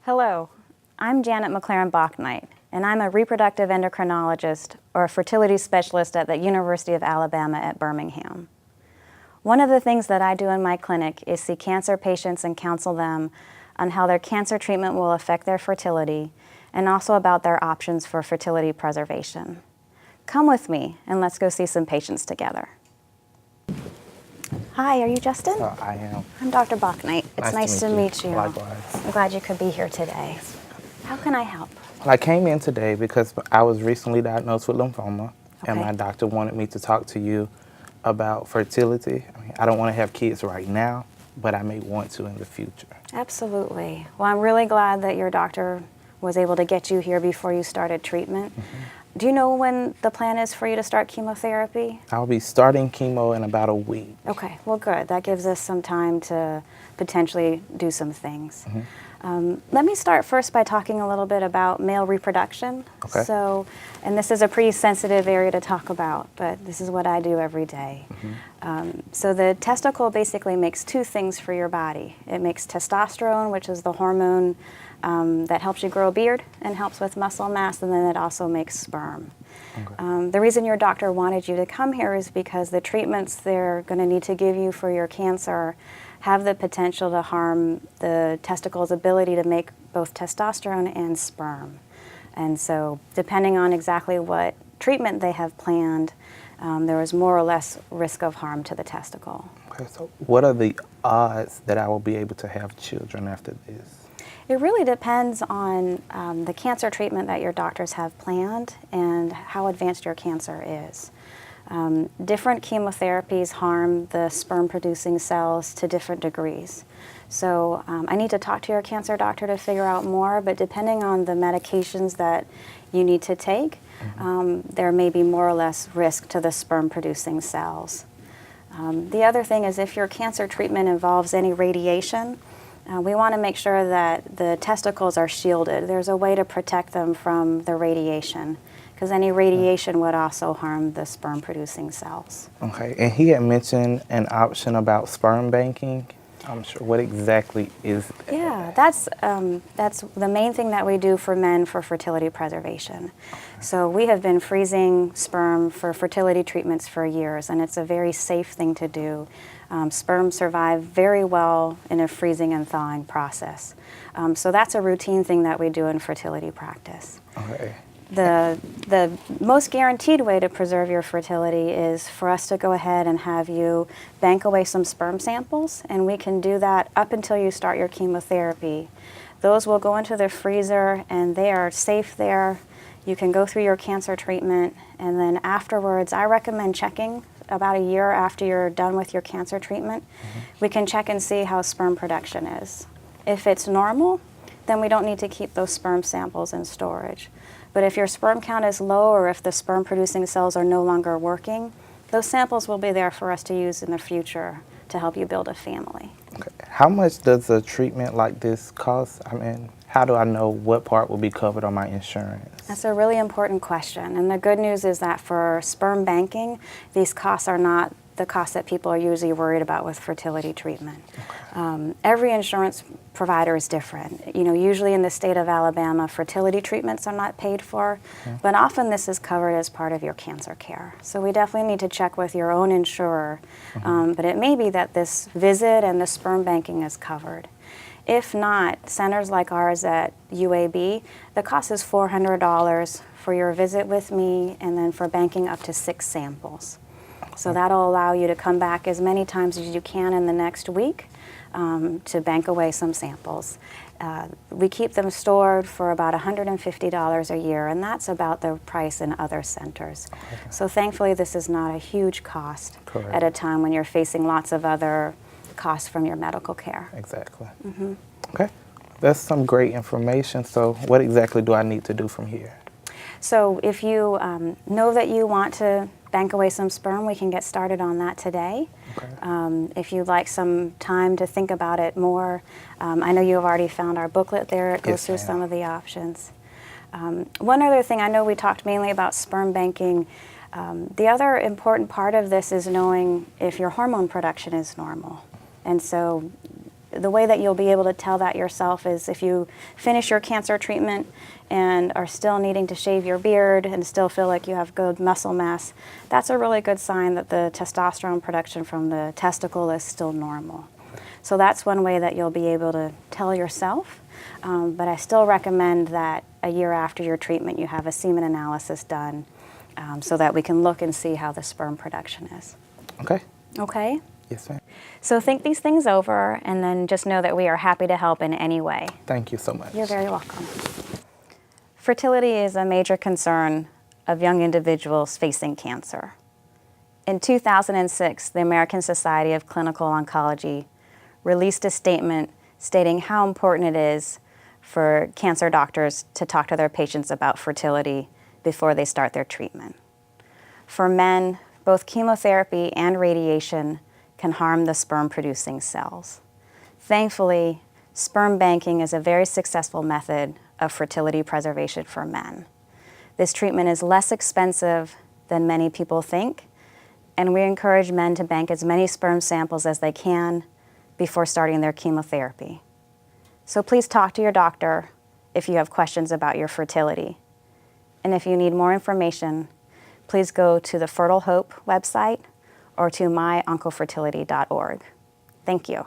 Hello, I'm Janet McLaren Bouknight, and I'm a reproductive endocrinologist or a fertility specialist at the University of Alabama at Birmingham. One of the things that I do in my clinic is see cancer patients and counsel them on how their cancer treatment will affect their fertility and also about their options for fertility preservation. Come with me and let's go see some patients together. Hi, are you Justin? I am. I'm Dr. Bouknight. It's nice to meet you. Likewise. I'm glad you could be here today. How can I help? Well, I came in today because I was recently diagnosed with lymphoma, and Okay. my doctor wanted me to talk to you about fertility. I don't want to have kids right now, but I may want to in the future. Absolutely. Well, I'm really glad that your doctor was able to get you here before you started treatment. Do you know when the plan is for you to start chemotherapy? I'll be starting chemo in about a week. Okay, well good. That gives us some time to potentially do some things. Let me start first by talking a little bit about male reproduction. Okay. And this is a pretty sensitive area to talk about, but this is what I do every day. So the testicle basically makes two things for your body. It makes testosterone, which is the hormone that helps you grow a beard and helps with muscle mass, and then it also makes sperm. Okay. The reason your doctor wanted you to come here is because the treatments they're going to need to give you for your cancer have the potential to harm the testicle's ability to make both testosterone and sperm. And so depending on exactly what treatment they have planned, there is more or less risk of harm to the testicle. Okay, so what are the odds that I will be able to have children after this? It really depends on the cancer treatment that your doctors have planned and how advanced your cancer is. Different chemotherapies harm the sperm-producing cells to different degrees. So I need to talk to your cancer doctor to figure out more, but depending on the medications that you need to take, there may be more or less risk to the sperm-producing cells. The other thing is if your cancer treatment involves any radiation, we want to make sure that the testicles are shielded. There's a way to protect them from the radiation, because any radiation would also harm the sperm-producing cells. Okay, and he had mentioned an option about sperm banking. I'm sure. What exactly is that? Yeah, that's the main thing that we do for men for fertility preservation. So we have been freezing sperm for fertility treatments for years, and it's a very safe thing to do. Sperm survive very well in a freezing and thawing process. So that's a routine thing that we do in fertility practice. Okay. The most guaranteed way to preserve your fertility is for us to go ahead and have you bank away some sperm samples, and we can do that up until you start your chemotherapy. Those will go into the freezer and they are safe there. You can go through your cancer treatment, and then afterwards I recommend checking about a year after you're done with your cancer treatment. We can check and see how sperm production is. If it's normal, then we don't need to keep those sperm samples in storage. But if your sperm count is low or if the sperm-producing cells are no longer working, those samples will be there for us to use in the future to help you build a family. Okay. How much does a treatment like this cost? I mean, how do I know what part will be covered on my insurance? That's a really important question. And the good news is that for sperm banking, these costs are not the costs that people are usually worried about with fertility treatment. Okay. Every insurance provider is different. You know, usually in the state of Alabama, fertility treatments are not paid for, but often this is covered as part of your cancer care. So we definitely need to check with your own insurer, but it may be that this visit and the sperm banking is covered. If not, centers like ours at UAB, the cost is $400 for your visit with me and then for banking up to 6 samples. So that'll allow you to come back as many times as you can in the next week to bank away some samples. We keep them stored for about $150 a year, and that's about the price in other centers. Okay. So thankfully this is not a huge cost at a time when you're facing lots of other costs from your medical care. Exactly. Okay, that's some great information. So what exactly do I need to do from here? So if you know that you want to bank away some sperm, we can get started on that today. Okay. If you'd like some time to think about it more, I know you've already found our booklet there. It goes through some of the options. One other thing, I know we talked mainly about sperm banking. The other important part of this is knowing if your hormone production is normal. And so the way that you'll be able to tell that yourself is if you finish your cancer treatment and are still needing to shave your beard and still feel like you have good muscle mass, that's a really good sign that the testosterone production from the testicle is still normal. So that's one way that you'll be able to tell yourself, but I still recommend that a year after your treatment you have a semen analysis done so that we can look and see how the sperm production is. Okay. Okay? Yes, ma'am. So think these things over and then just know that we are happy to help in any way. Thank you so much. You're very welcome. Fertility is a major concern of young individuals facing cancer. In 2006, the American Society of Clinical Oncology released a statement stating how important it is for cancer doctors to talk to their patients about fertility before they start their treatment. For men, both chemotherapy and radiation can harm the sperm-producing cells. Thankfully, sperm banking is a very successful method of fertility preservation for men. This treatment is less expensive than many people think, and we encourage men to bank as many sperm samples as they can before starting their chemotherapy. So please talk to your doctor if you have questions about your fertility. And if you need more information, please go to the Fertile Hope website or to myoncofertility.org. Thank you.